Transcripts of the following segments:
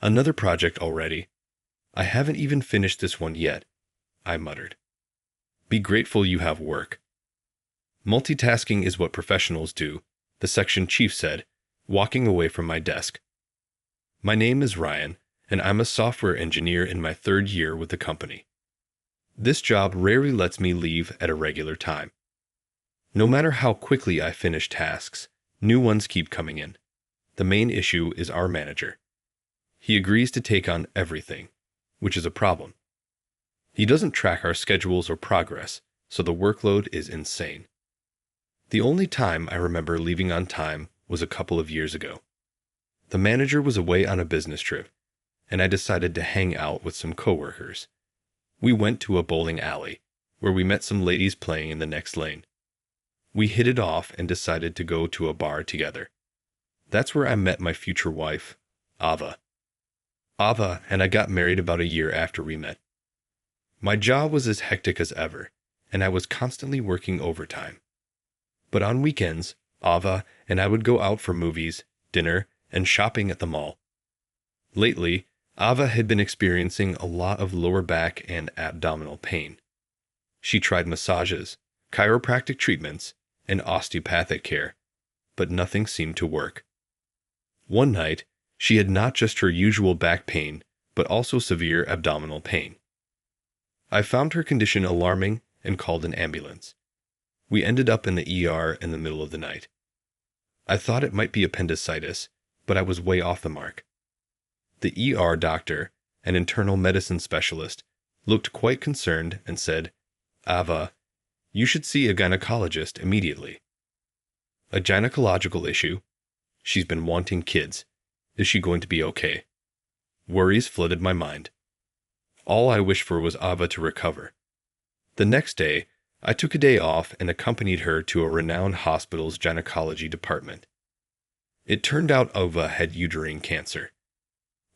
Another project already. I haven't even finished this one yet, I muttered. Be grateful you have work. Multitasking is what professionals do, the section chief said, walking away from my desk. My name is Ryan, and I'm a software engineer in my 3rd year with the company. This job rarely lets me leave at a regular time. No matter how quickly I finish tasks, new ones keep coming in. The main issue is our manager. He agrees to take on everything, which is a problem. He doesn't track our schedules or progress, so the workload is insane. The only time I remember leaving on time was a couple of years ago. The manager was away on a business trip, and I decided to hang out with some coworkers. We went to a bowling alley, where we met some ladies playing in the next lane. We hit it off and decided to go to a bar together. That's where I met my future wife, Ava. Ava and I got married about a year after we met. My job was as hectic as ever, and I was constantly working overtime. But on weekends, Ava and I would go out for movies, dinner, and shopping at the mall. Lately, Ava had been experiencing a lot of lower back and abdominal pain. She tried massages, chiropractic treatments, and osteopathic care, but nothing seemed to work. One night, she had not just her usual back pain, but also severe abdominal pain. I found her condition alarming and called an ambulance. We ended up in the ER in the middle of the night. I thought it might be appendicitis, but I was way off the mark. The ER doctor, an internal medicine specialist, looked quite concerned and said, "Ava, you should see a gynecologist immediately." A gynecological issue? She's been wanting kids. Is she going to be okay? Worries flooded my mind. All I wished for was Ava to recover. The next day, I took a day off and accompanied her to a renowned hospital's gynecology department. It turned out Ava had uterine cancer.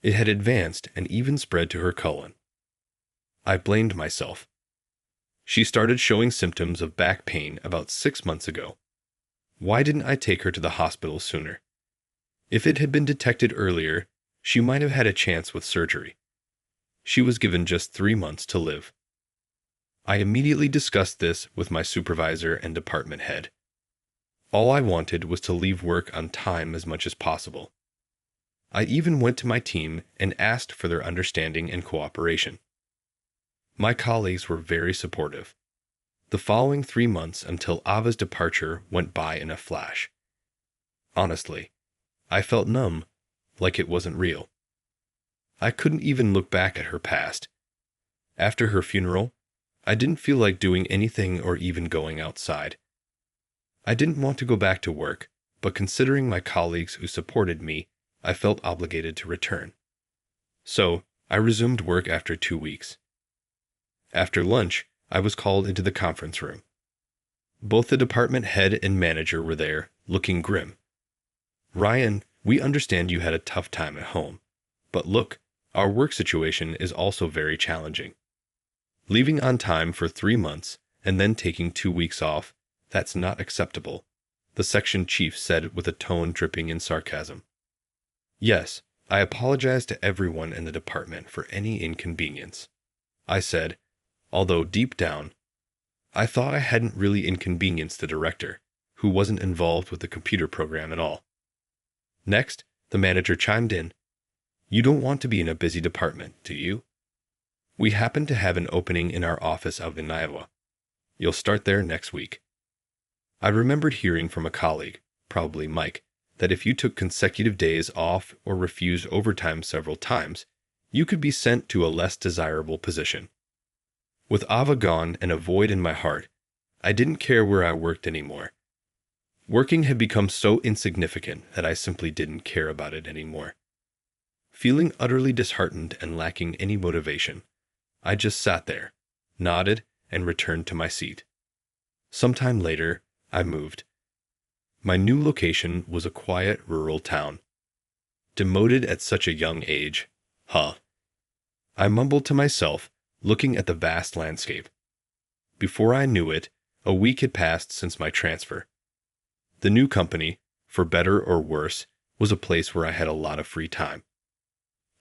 It had advanced and even spread to her colon. I blamed myself. She started showing symptoms of back pain about 6 months ago. Why didn't I take her to the hospital sooner? If it had been detected earlier, she might have had a chance with surgery. She was given just 3 months to live. I immediately discussed this with my supervisor and department head. All I wanted was to leave work on time as much as possible. I even went to my team and asked for their understanding and cooperation. My colleagues were very supportive. The following 3 months until Ava's departure went by in a flash. Honestly, I felt numb, like it wasn't real. I couldn't even look back at her past. After her funeral, I didn't feel like doing anything or even going outside. I didn't want to go back to work, but considering my colleagues who supported me, I felt obligated to return. So, I resumed work after 2 weeks. After lunch, I was called into the conference room. Both the department head and manager were there, looking grim. "Ryan, we understand you had a tough time at home. But look, our work situation is also very challenging. Leaving on time for 3 months and then taking 2 weeks off, that's not acceptable," the section chief said with a tone dripping in sarcasm. "Yes, I apologize to everyone in the department for any inconvenience," I said, although deep down, I thought I hadn't really inconvenienced the director, who wasn't involved with the computer program at all. Next, the manager chimed in. "You don't want to be in a busy department, do you? We happen to have an opening in our office out in Iowa. You'll start there next week." I remembered hearing from a colleague, probably Mike, that if you took consecutive days off or refused overtime several times, you could be sent to a less desirable position. With Ava gone and a void in my heart, I didn't care where I worked anymore. Working had become so insignificant that I simply didn't care about it anymore. Feeling utterly disheartened and lacking any motivation, I just sat there, nodded, and returned to my seat. Sometime later, I moved. My new location was a quiet rural town. Demoted at such a young age. Huh. I mumbled to myself, looking at the vast landscape. Before I knew it, a week had passed since my transfer. The new company, for better or worse, was a place where I had a lot of free time.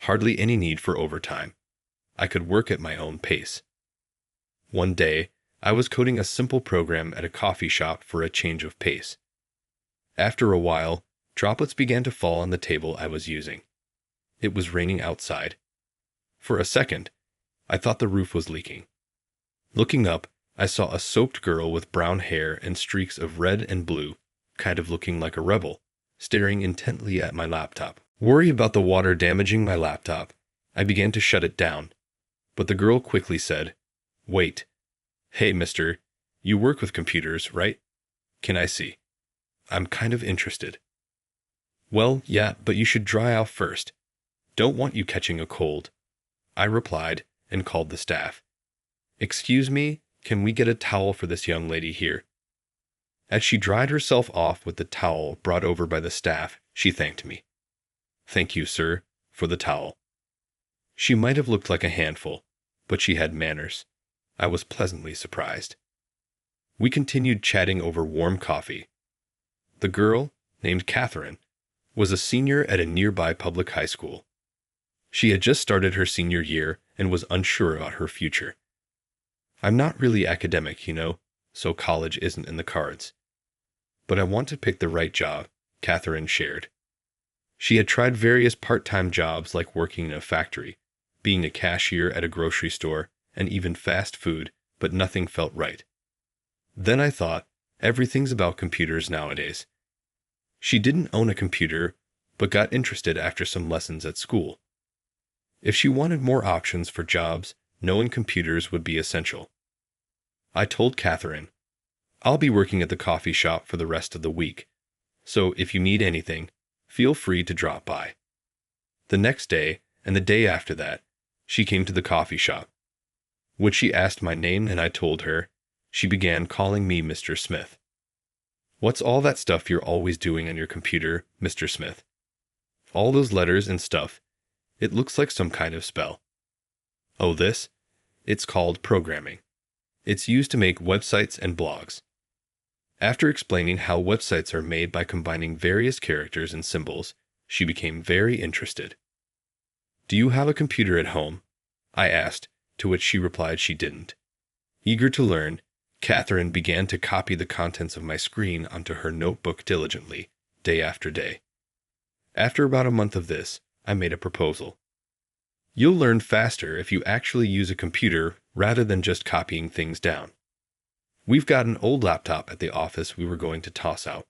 Hardly any need for overtime. I could work at my own pace. One day, I was coding a simple program at a coffee shop for a change of pace. After a while, droplets began to fall on the table I was using. It was raining outside. For a second, I thought the roof was leaking. Looking up, I saw a soaked girl with brown hair and streaks of red and blue, kind of looking like a rebel, staring intently at my laptop. Worried about the water damaging my laptop, I began to shut it down. But the girl quickly said, "Wait. Hey, mister, you work with computers, right? Can I see? I'm kind of interested." "Well, yeah, but you should dry off first. Don't want you catching a cold," I replied and called the staff. "Excuse me, can we get a towel for this young lady here?" As she dried herself off with the towel brought over by the staff, she thanked me. "Thank you, sir, for the towel." She might have looked like a handful, but she had manners. I was pleasantly surprised. We continued chatting over warm coffee. The girl, named Catherine, was a senior at a nearby public high school. She had just started her senior year and was unsure about her future. "I'm not really academic, so college isn't in the cards. But I want to pick the right job," Catherine shared. She had tried various part-time jobs like working in a factory, being a cashier at a grocery store, and even fast food, but nothing felt right. Then I thought, everything's about computers nowadays. She didn't own a computer, but got interested after some lessons at school. If she wanted more options for jobs, knowing computers would be essential. I told Catherine, "I'll be working at the coffee shop for the rest of the week, so if you need anything, feel free to drop by." The next day, and the day after that, she came to the coffee shop. When she asked my name and I told her, she began calling me Mr. Smith. "What's all that stuff you're always doing on your computer, Mr. Smith? All those letters and stuff. It looks like some kind of spell." "Oh, this? It's called programming. It's used to make websites and blogs." After explaining how websites are made by combining various characters and symbols, she became very interested. "Do you have a computer at home?" I asked, to which she replied she didn't. Eager to learn, Catherine began to copy the contents of my screen onto her notebook diligently, day after day. After about a month of this, I made a proposal. "You'll learn faster if you actually use a computer rather than just copying things down. We've got an old laptop at the office we were going to toss out.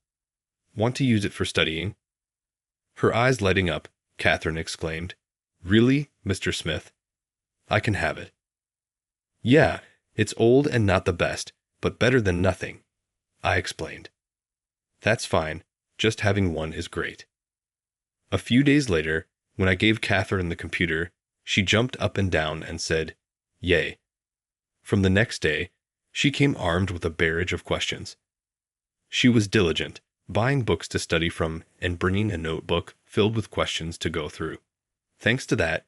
Want to use it for studying?" Her eyes lighting up, Catherine exclaimed, "Really, Mr. Smith? I can have it." "Yeah, it's old and not the best, but better than nothing," I explained. "That's fine, just having one is great." A few days later, when I gave Catherine the computer, she jumped up and down and said, "Yay." From the next day, she came armed with a barrage of questions. She was diligent, buying books to study from and bringing a notebook filled with questions to go through. Thanks to that,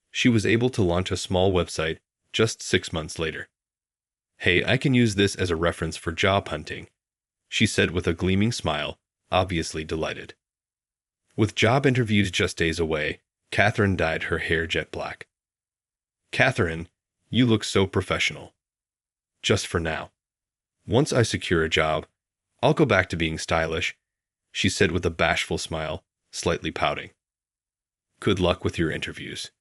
she was able to launch a small website just 6 months later. "Hey, I can use this as a reference for job hunting," she said with a gleaming smile, obviously delighted. With job interviews just days away, Catherine dyed her hair jet black. "Catherine, you look so professional." "Just for now. Once I secure a job, I'll go back to being stylish," she said with a bashful smile, slightly pouting. "Good luck with your interviews."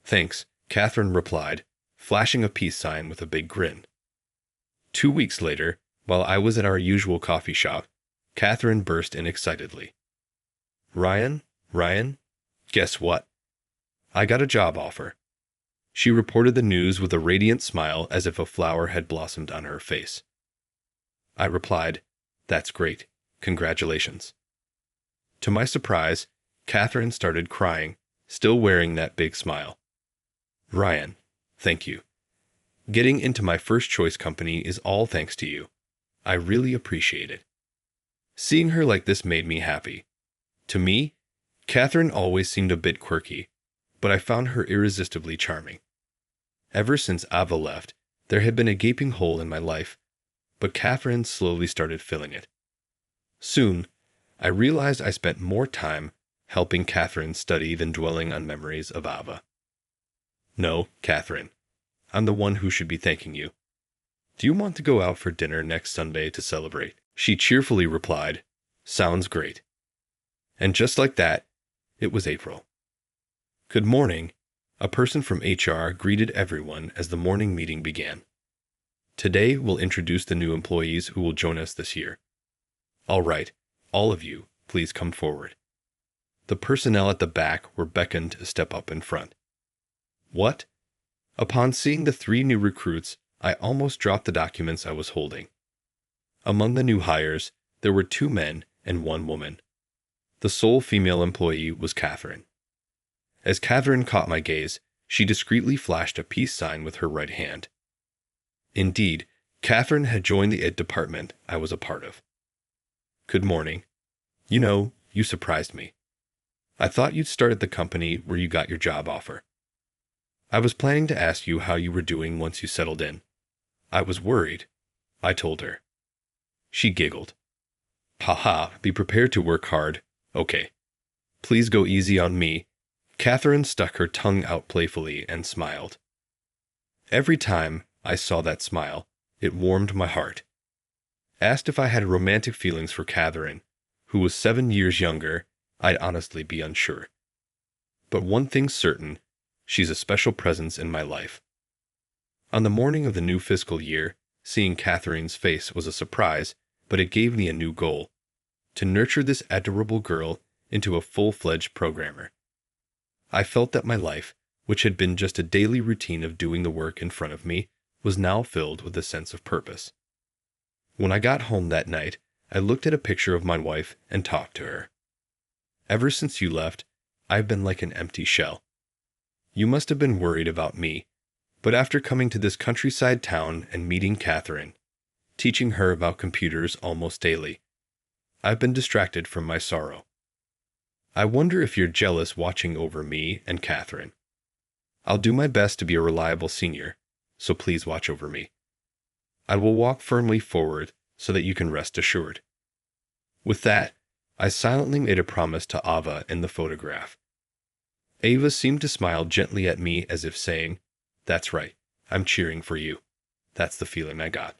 "Thanks," Catherine replied, flashing a peace sign with a big grin. 2 weeks later, while I was at our usual coffee shop, Catherine burst in excitedly. Ryan, guess what? I got a job offer." She reported the news with a radiant smile as if a flower had blossomed on her face. I replied, "That's great. Congratulations." To my surprise, Catherine started crying, still wearing that big smile. "Ryan, thank you. Getting into my first choice company is all thanks to you. I really appreciate it." Seeing her like this made me happy. To me, Catherine always seemed a bit quirky, but I found her irresistibly charming. Ever since Ava left, there had been a gaping hole in my life, but Catherine slowly started filling it. Soon, I realized I spent more time helping Catherine study than dwelling on memories of Ava. No, Catherine, I'm the one who should be thanking you. Do you want to go out for dinner next Sunday to celebrate? She cheerfully replied, Sounds great. And just like that, it was April. Good morning. A person from HR greeted everyone as the morning meeting began. Today, we'll introduce the new employees who will join us this year. All right, all of you, please come forward. The personnel at the back were beckoned to step up in front. What? Upon seeing the 3 new recruits, I almost dropped the documents I was holding. Among the new hires, there were 2 men and 1 woman. The sole female employee was Catherine. As Catherine caught my gaze, she discreetly flashed a peace sign with her right hand. Indeed, Catherine had joined the IT department I was a part of. Good morning. You surprised me. I thought you'd start at the company where you got your job offer. I was planning to ask you how you were doing once you settled in. I was worried, I told her. She giggled. Haha, be prepared to work hard. Okay. Please go easy on me. Catherine stuck her tongue out playfully and smiled. Every time I saw that smile, it warmed my heart. Asked if I had romantic feelings for Catherine, who was 7 years younger, I'd honestly be unsure. But one thing's certain, she's a special presence in my life. On the morning of the new fiscal year, seeing Catherine's face was a surprise, but it gave me a new goal: to nurture this adorable girl into a full-fledged programmer. I felt that my life, which had been just a daily routine of doing the work in front of me, was now filled with a sense of purpose. When I got home that night, I looked at a picture of my wife and talked to her. Ever since you left, I've been like an empty shell. You must have been worried about me, but after coming to this countryside town and meeting Catherine, teaching her about computers almost daily, I've been distracted from my sorrow. I wonder if you're jealous watching over me and Catherine. I'll do my best to be a reliable senior, so please watch over me. I will walk firmly forward so that you can rest assured. With that, I silently made a promise to Ava in the photograph. Ava seemed to smile gently at me as if saying, That's right, I'm cheering for you. That's the feeling I got.